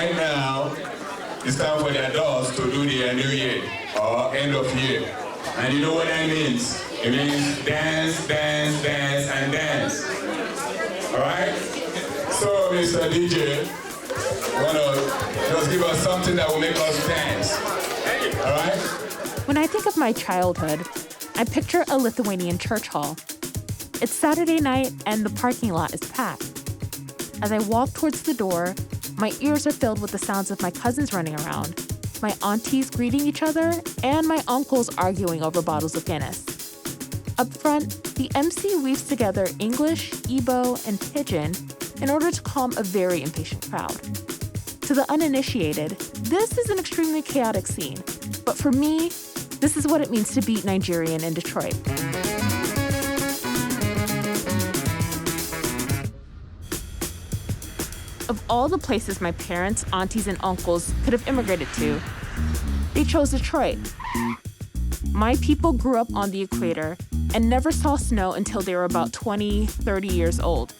right now, it's time for the adults to do their New Year or end of year. And you know what that means? It means dance, dance, dance, and dance. All right? So, Mr. DJ, wanna just give us something that will make us dance. All right? When I think of my childhood, I picture a Lithuanian church hall. It's Saturday night and the parking lot is packed. As I walk towards the door, my ears are filled with the sounds of my cousins running around, my aunties greeting each other, and my uncles arguing over bottles of Guinness. Up front, the MC weaves together English, Igbo, and Pidgin in order to calm a very impatient crowd. To the uninitiated, this is an extremely chaotic scene. But for me, this is what it means to be Nigerian in Detroit. Of all the places my parents, aunties, and uncles could have immigrated to, they chose Detroit. My people grew up on the equator and never saw snow until they were about 20, 30 years old.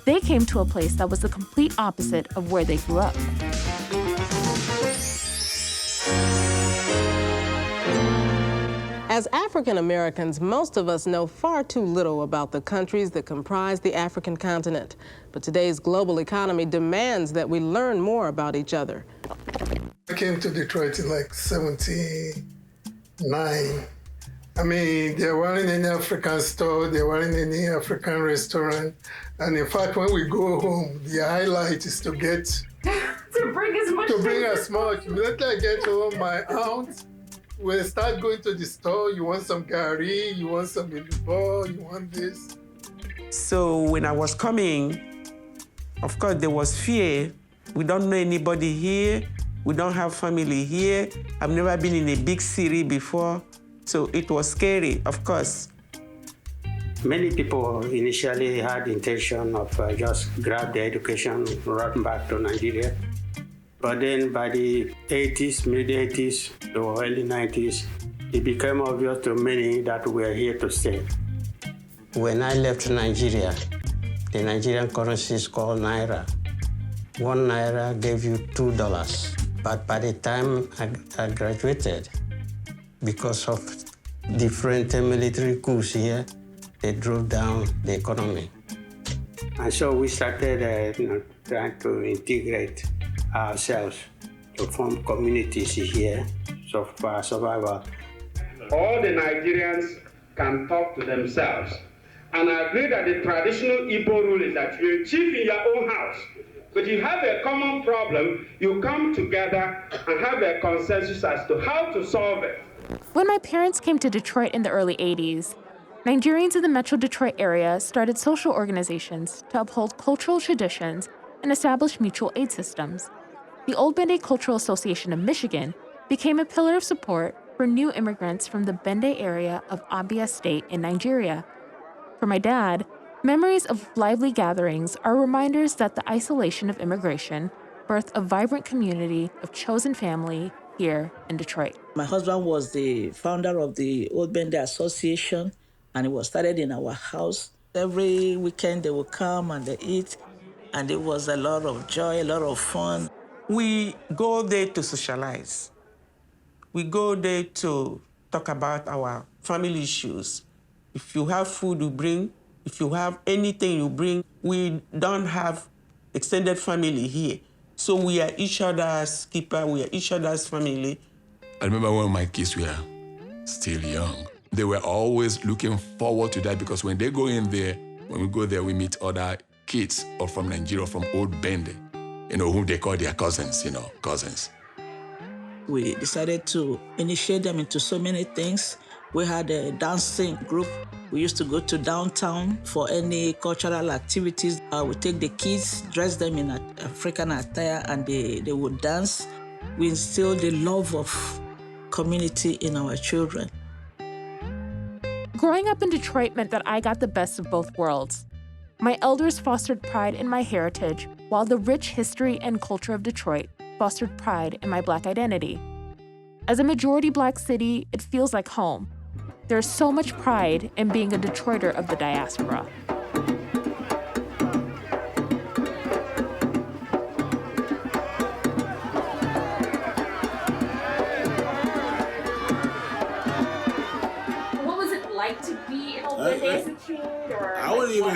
They came to a place that was the complete opposite of where they grew up. As African Americans, most of us know far too little about the countries that comprise the African continent. But today's global economy demands that we learn more about each other. I came to Detroit in like 79. I mean, there weren't any African store, there weren't any African restaurant. And in fact, when we go home, the highlight is to get... to bring as much. Immediately I get home, my aunt will start going to the store. You want some gari, you want some ilubo, you want this. So when I was coming, of course, there was fear. We don't know anybody here. We don't have family here. I've never been in a big city before. So it was scary, of course. Many people initially had the intention of just grab their education, run back to Nigeria. But then by the 80s, mid-80s, or early 90s, it became obvious to many that we are here to stay. When I left Nigeria, the Nigerian currency is called Naira. 1 Naira gave you $2. But by the time I graduated, because of different military coups here, they drove down the economy. And so we started trying to integrate ourselves to form communities here for survival. All the Nigerians can talk to themselves. And I agree that the traditional Igbo rule is that you're chief in your own house. But you have a common problem, you come together and have a consensus as to how to solve it. When my parents came to Detroit in the early 80s, Nigerians in the Metro Detroit area started social organizations to uphold cultural traditions and establish mutual aid systems. The Old Bende Cultural Association of Michigan became a pillar of support for new immigrants from the Bende area of Abia State in Nigeria. For my dad, memories of lively gatherings are reminders that the isolation of immigration birthed a vibrant community of chosen family here in Detroit. My husband was the founder of the Old Bende Association, and it was started in our house. Every weekend they would come and they eat, and it was a lot of joy, a lot of fun. We go there to socialize. We go there to talk about our family issues. If you have food, you bring. If you have anything, you bring. We don't have extended family here. So we are each other's keeper, we are each other's family. I remember when my kids were still young, they were always looking forward to that because when they go in there, when we go there, we meet other kids or from Nigeria, from Old Bende, whom they call their cousins, cousins. We decided to initiate them into so many things. We had a dancing group. We used to go to downtown for any cultural activities. We take the kids, dress them in African attire, and they would dance. We instilled the love of community in our children. Growing up in Detroit meant that I got the best of both worlds. My elders fostered pride in my heritage, while the rich history and culture of Detroit fostered pride in my Black identity. As a majority Black city, it feels like home. There's so much pride in being a Detroiter of the diaspora.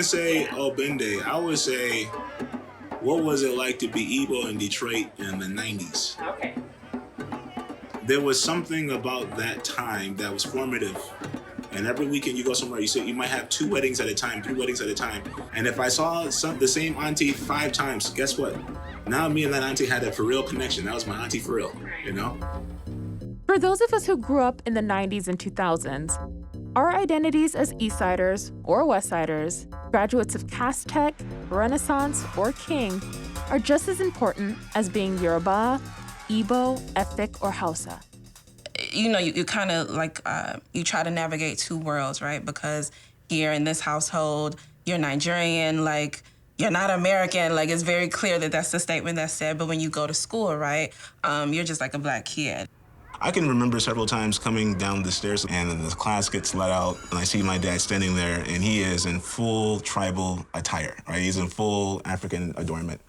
wouldn't say Obende. I would say, what was it like to be Igbo in Detroit in the 90s? Okay. There was something about that time that was formative. And every weekend you go somewhere, you might have 2 weddings at a time, 3 weddings at a time. And if I saw the same auntie 5 times, guess what? Now me and that auntie had a for real connection. That was my auntie for real, you know? For those of us who grew up in the 90s and 2000s, our identities as Eastsiders or Westsiders, graduates of Cass Tech, Renaissance, or King, are just as important as being Yoruba, Igbo, Efik, or Hausa. You know, you kind of like, you try to navigate 2 worlds, right? Because here in this household, you're Nigerian, like, you're not American. Like, it's very clear that that's the statement that's said. But when you go to school, right, you're just like a black kid. I can remember several times coming down the stairs and then the class gets let out and I see my dad standing there and he is in full tribal attire, right? He's in full African adornment.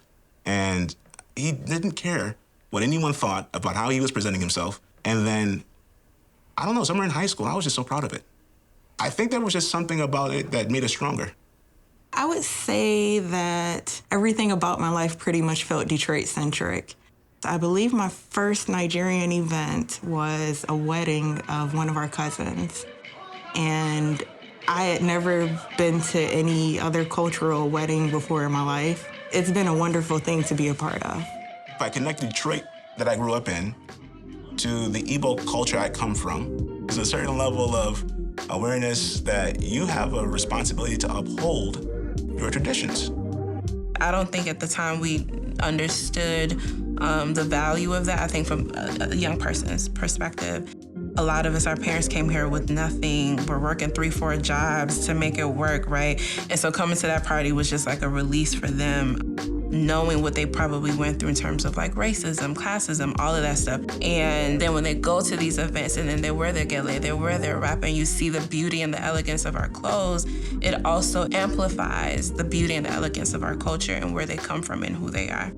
And he didn't care what anyone thought about how he was presenting himself. And then, I don't know, somewhere in high school, I was just so proud of it. I think there was just something about it that made us stronger. I would say that everything about my life pretty much felt Detroit-centric. I believe my first Nigerian event was a wedding of one of our cousins. And I had never been to any other cultural wedding before in my life. It's been a wonderful thing to be a part of. If I connect Detroit that I grew up in to the Igbo culture I come from, there's a certain level of awareness that you have a responsibility to uphold your traditions. I don't think at the time we understood the value of that. I think from a young person's perspective, a lot of us, our parents came here with nothing. We're working 3-4 jobs to make it work, right? And so coming to that party was just like a release for them, knowing what they probably went through in terms of like racism, classism, all of that stuff. And then when they go to these events and then they wear their gele, they wear their wrap, and you see the beauty and the elegance of our clothes, it also amplifies the beauty and the elegance of our culture and where they come from and who they are.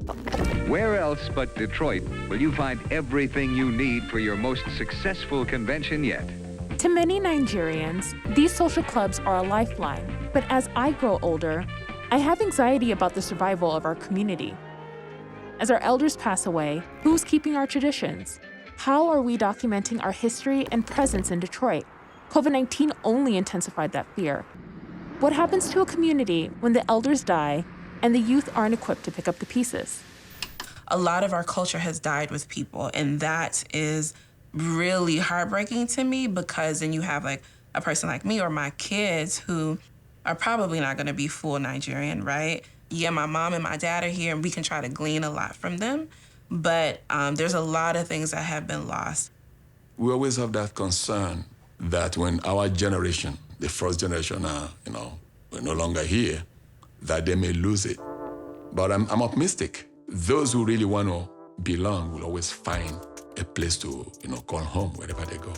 Where else but Detroit will you find everything you need for your most successful convention yet? To many Nigerians, these social clubs are a lifeline. But as I grow older, I have anxiety about the survival of our community. As our elders pass away, who's keeping our traditions? How are we documenting our history and presence in Detroit? COVID-19 only intensified that fear. What happens to a community when the elders die and the youth aren't equipped to pick up the pieces? A lot of our culture has died with people, and that is really heartbreaking to me, because then you have like a person like me or my kids who are probably not going to be full Nigerian, right? Yeah, my mom and my dad are here, and we can try to glean a lot from them, but there's a lot of things that have been lost. We always have that concern that when our generation, the first generation are, we're no longer here, that they may lose it. But I'm optimistic. Those who really want to belong will always find a place to, call home wherever they go.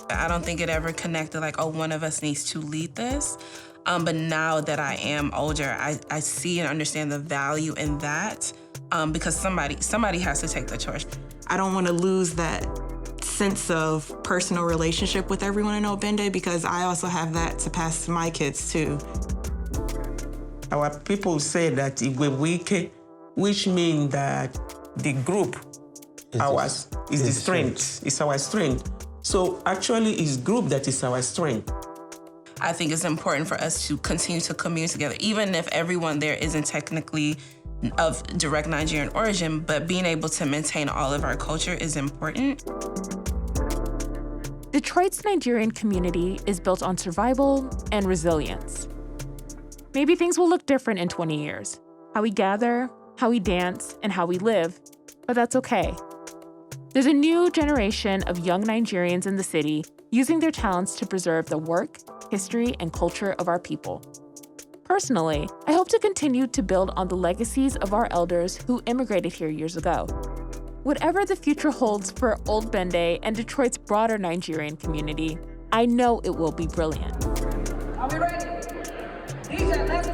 I don't think it ever connected like, oh, one of us needs to lead this. But now that I am older, I see and understand the value in that, because somebody has to take the torch. I don't want to lose that sense of personal relationship with everyone in Obende, because I also have that to pass to my kids too. Our people say that Igwe, which means that the group is the strength, is our strength. So actually it's group that is our strength. I think it's important for us to continue to commune together, even if everyone there isn't technically of direct Nigerian origin, but being able to maintain all of our culture is important. Detroit's Nigerian community is built on survival and resilience. Maybe things will look different in 20 years. How we gather, how we dance, and how we live, but that's okay. There's a new generation of young Nigerians in the city using their talents to preserve the work, history, and culture of our people. Personally, I hope to continue to build on the legacies of our elders who immigrated here years ago. Whatever the future holds for Old Bende and Detroit's broader Nigerian community, I know it will be brilliant. Are we ready? DJ, let's